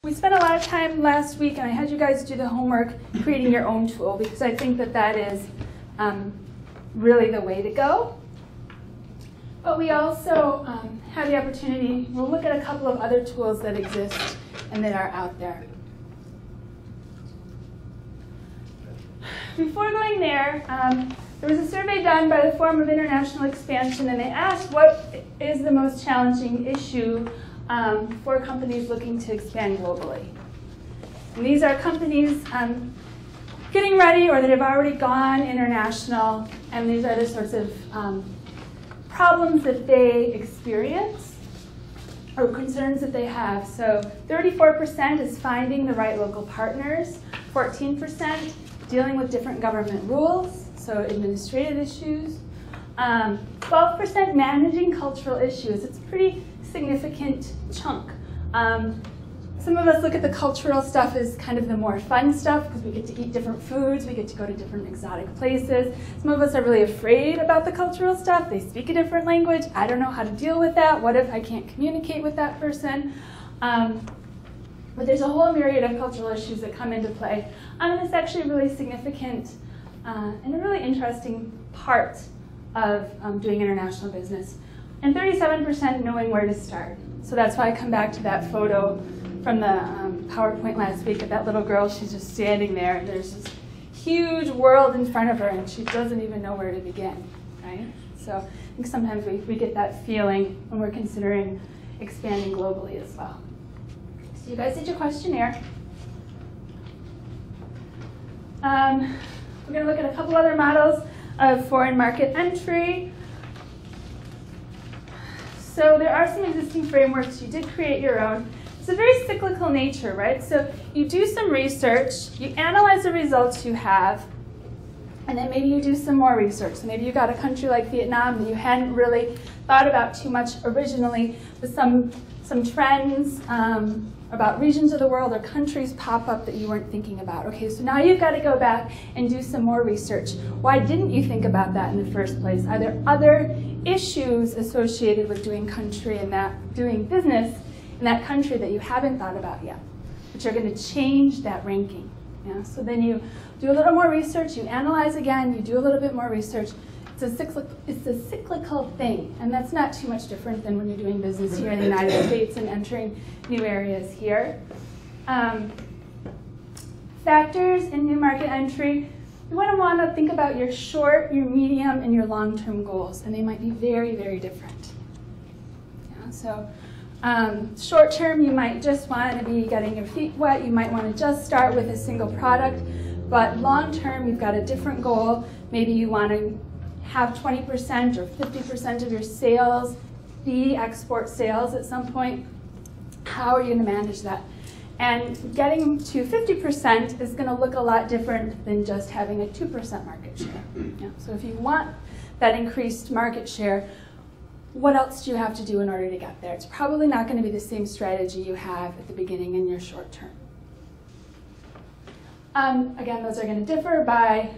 We spent a lot of time last week, and I had you guys do the homework creating your own tool, because I think that that is really the way to go. But we also have the opportunity, we'll look at a couple of other tools that exist and that are out there. Before going there, there was a survey done by the Forum of International Expansion, and they asked what is the most challenging issue for companies looking to expand globally. And these are companies getting ready or that have already gone international, and these are the sorts of problems that they experience or concerns that they have. So 34% is finding the right local partners, 14% dealing with different government rules, so administrative issues, 12% managing cultural issues. It's a pretty significant chunk. Some of us look at the cultural stuff as kind of the more fun stuff because we get to eat different foods, we get to go to different exotic places. Some of us are really afraid about the cultural stuff. They speak a different language. I don't know how to deal with that. What if I can't communicate with that person? But there's a whole myriad of cultural issues that come into play. And it's actually a really significant and a really interesting part of doing international business. And 37% knowing where to start. So that's why I come back to that photo from the PowerPoint last week of that little girl. She's just standing there, and there's this huge world in front of her, and she doesn't even know where to begin, right? So I think sometimes we get that feeling when we're considering expanding globally as well. So you guys did your questionnaire. We're going to look at a couple other models of foreign market entry. So there are some existing frameworks. You did create your own. It's a very cyclical nature, right? So you do some research, you analyze the results you have, and then maybe you do some more research. So maybe you got a country like Vietnam that you hadn't really thought about too much originally, but some trends about regions of the world or countries pop up that you weren't thinking about. Okay, so now you've got to go back and do some more research. Why didn't you think about that in the first place? Are there other issues associated with doing doing business in that country that you haven't thought about yet, which are going to change that ranking? Yeah? So then you do a little more research, you analyze again, you do a little bit more research. It's a cyclical thing, and that's not too much different than when you're doing business here in the United States and entering new areas here. Factors in new market entry. You want to think about your short, your medium, and your long-term goals, and they might be very, very different. Yeah, so short-term, you might just want to be getting your feet wet. You might want to just start with a single product, but long-term, you've got a different goal. Maybe you want to have 20% or 50% of your sales be export sales at some point. How are you going to manage that? And getting to 50% is going to look a lot different than just having a 2% market share. Yeah. So if you want that increased market share, what else do you have to do in order to get there? It's probably not going to be the same strategy you have at the beginning in your short term. Again, those are going to differ by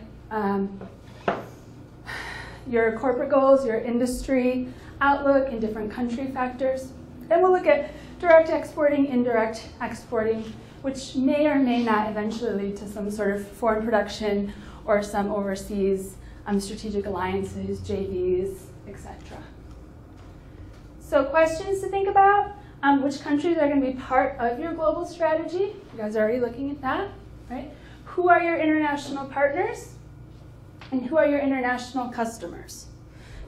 your corporate goals, your industry outlook, and different country factors. Then we'll look at direct exporting, indirect exporting, which may or may not eventually lead to some sort of foreign production or some overseas strategic alliances, JVs, etc. So questions to think about. Which countries are going to be part of your global strategy? You guys are already looking at that, right? Who are your international partners? And who are your international customers?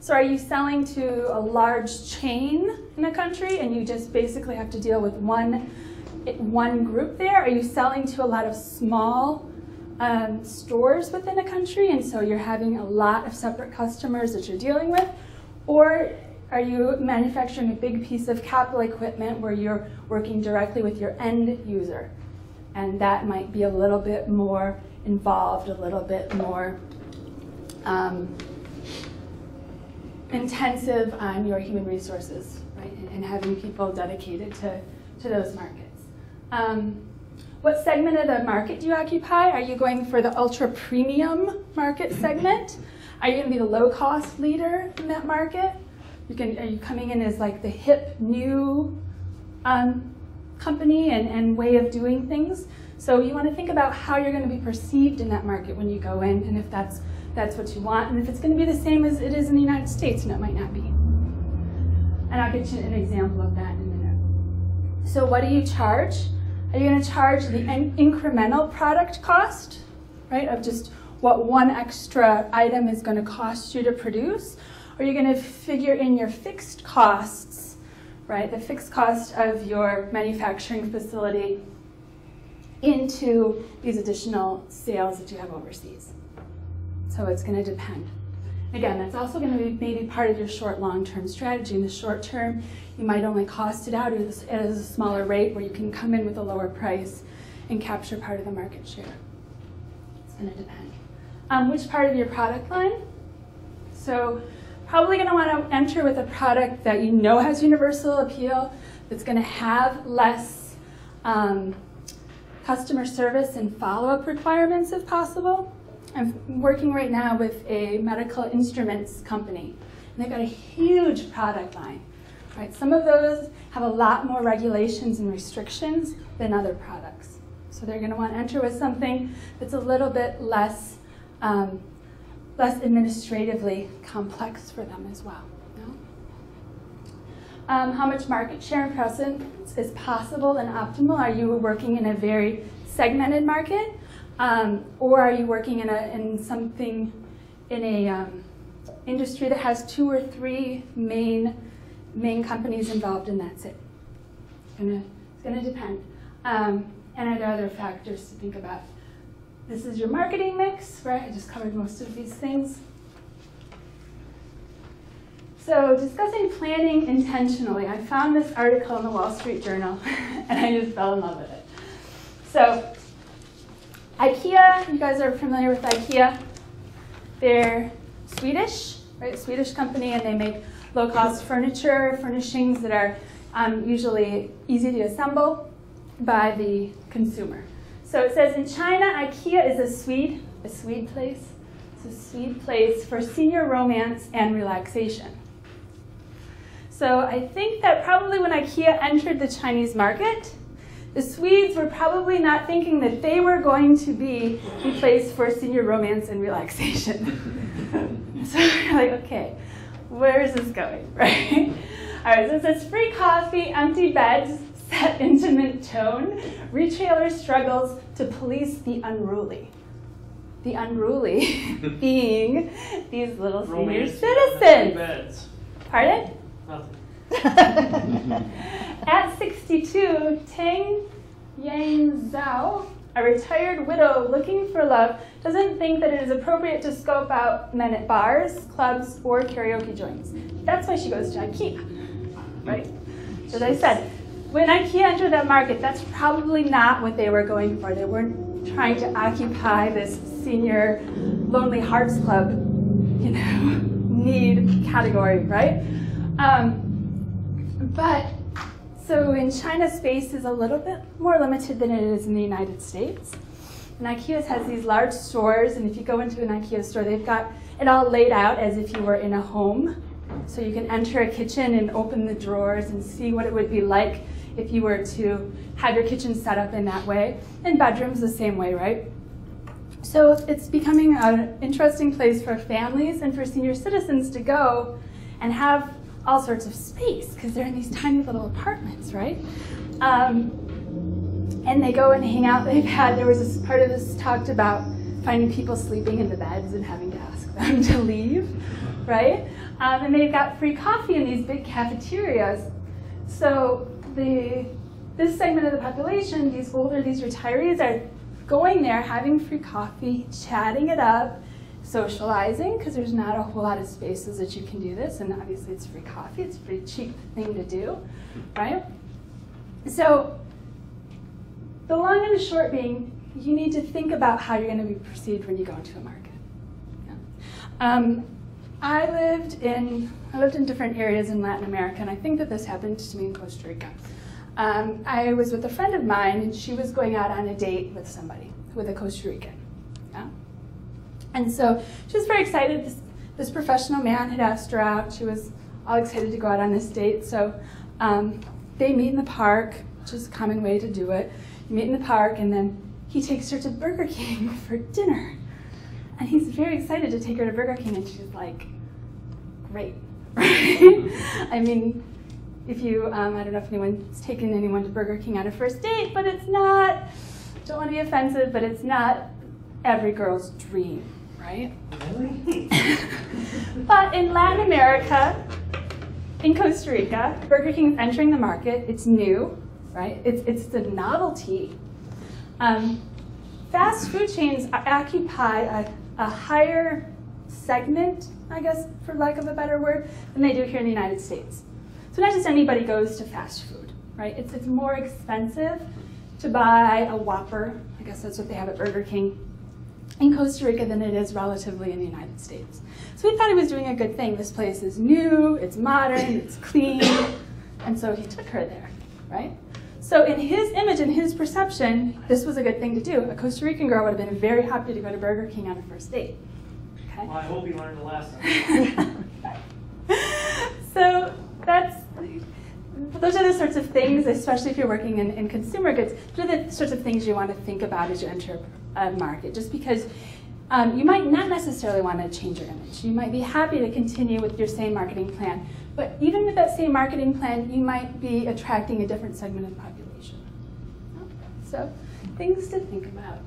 So are you selling to a large chain in a country and you just basically have to deal with one group there? Are you selling to a lot of small stores within a country, and so you're having a lot of separate customers that you're dealing with? Or are you manufacturing a big piece of capital equipment where you're working directly with your end user? And that might be a little bit more involved, a little bit more intensive on your human resources, right? And having people dedicated to those markets. What segment of the market do you occupy? Are you going for the ultra premium market segment? Are you going to be the low cost leader in that market? Are you coming in as like the hip new company and way of doing things. So you want to think about how you're going to be perceived in that market when you go in, and if that's what you want, and if it's going to be the same as it is in the United States, and it might not be. And I'll get you an example of that in a minute. So what do you charge? Are you going to charge the incremental product cost, right, of just what one extra item is going to cost you to produce? Or are you going to figure in your fixed costs, right, the fixed cost of your manufacturing facility into these additional sales that you have overseas? So it's going to depend. Again, that's also going to be maybe part of your short, long-term strategy. In the short term, you might only cost it out at a smaller rate where you can come in with a lower price and capture part of the market share. It's going to depend. Which part of your product line? So probably going to want to enter with a product that you know has universal appeal, that's going to have less customer service and follow-up requirements if possible. I'm working right now with a medical instruments company, and they've got a huge product line. Right? Some of those have a lot more regulations and restrictions than other products. So they're going to want to enter with something that's a little bit less, less administratively complex for them as well. How much market share and presence is possible and optimal? Are you working in a very segmented market? Or are you working in an industry that has 2 or 3 main companies involved, and that's it? It's gonna depend. And are there other factors to think about? This is your marketing mix, right? I just covered most of these things. So discussing planning intentionally. I found this article in the Wall Street Journal, and I just fell in love with it. So IKEA, you guys are familiar with IKEA. They're Swedish, right? Swedish company, and they make low-cost furniture, furnishings that are usually easy to assemble by the consumer. So it says in China, IKEA is a Swede place. It's a Swede place for senior romance and relaxation. So I think that probably when IKEA entered the Chinese market, the Swedes were probably not thinking that they were going to be a place for senior romance and relaxation. So you're like, okay, where is this going, right? All right, so it says free coffee, empty beds, set intimate tone. Retailer struggles to police the unruly. The unruly being these little senior citizens. Beds. Pardon? Nothing. At 62, Tang Yang Zhao, a retired widow looking for love, doesn't think that it is appropriate to scope out men at bars, clubs, or karaoke joints. That's why she goes to IKEA, right? As I said, when IKEA entered that market, that's probably not what they were going for. They weren't trying to occupy this senior Lonely Hearts Club, need category, right? But so in China, space is a little bit more limited than it is in the United States. And IKEA has these large stores, and if you go into an IKEA store, they've got it all laid out as if you were in a home. So you can enter a kitchen and open the drawers and see what it would be like if you were to have your kitchen set up in that way. And bedrooms the same way, right? So it's becoming an interesting place for families and for senior citizens to go and have all sorts of space, because they're in these tiny little apartments, right? And they go and hang out. There was this part of this talked about finding people sleeping in the beds and having to ask them to leave, right? And they've got free coffee in these big cafeterias. So this segment of the population, these retirees are going there, having free coffee, chatting it up, socializing, because there's not a whole lot of spaces that you can do this, and obviously it's free coffee. It's a pretty cheap thing to do, right? So the long and the short being, you need to think about how you're going to be perceived when you go into a market. Yeah. I lived in different areas in Latin America, and I think that this happened to me in Costa Rica. I was with a friend of mine, and she was going out on a date with somebody, with a Costa Rican. Yeah? And so she was very excited. This professional man had asked her out. She was all excited to go out on this date. So they meet in the park, which is a common way to do it. You meet in the park, and then he takes her to Burger King for dinner. And he's very excited to take her to Burger King, and she's like, great, right? I mean, if you, I don't know if anyone's taken anyone to Burger King on a first date, but it's not, don't want to be offensive, but it's not every girl's dream, right? Really? But in Latin America, in Costa Rica, Burger King's entering the market. It's new, right? It's the novelty. Fast food chains occupy a higher segment, I guess, for lack of a better word, than they do here in the United States. So not just anybody goes to fast food, right? It's more expensive to buy a Whopper, I guess that's what they have at Burger King, in Costa Rica than it is relatively in the United States. So he thought he was doing a good thing. This place is new, it's modern, it's clean, and so he took her there, right? So in his image and his perception, this was a good thing to do. A Costa Rican girl would have been very happy to go to Burger King on a first date. Okay? Well, I hope he learned the lesson. So those are the sorts of things, especially if you're working in consumer goods, those are the sorts of things you want to think about as you enter a market, just because you might not necessarily want to change your image. You might be happy to continue with your same marketing plan, but even with that same marketing plan, you might be attracting a different segment of the population. So things to think about.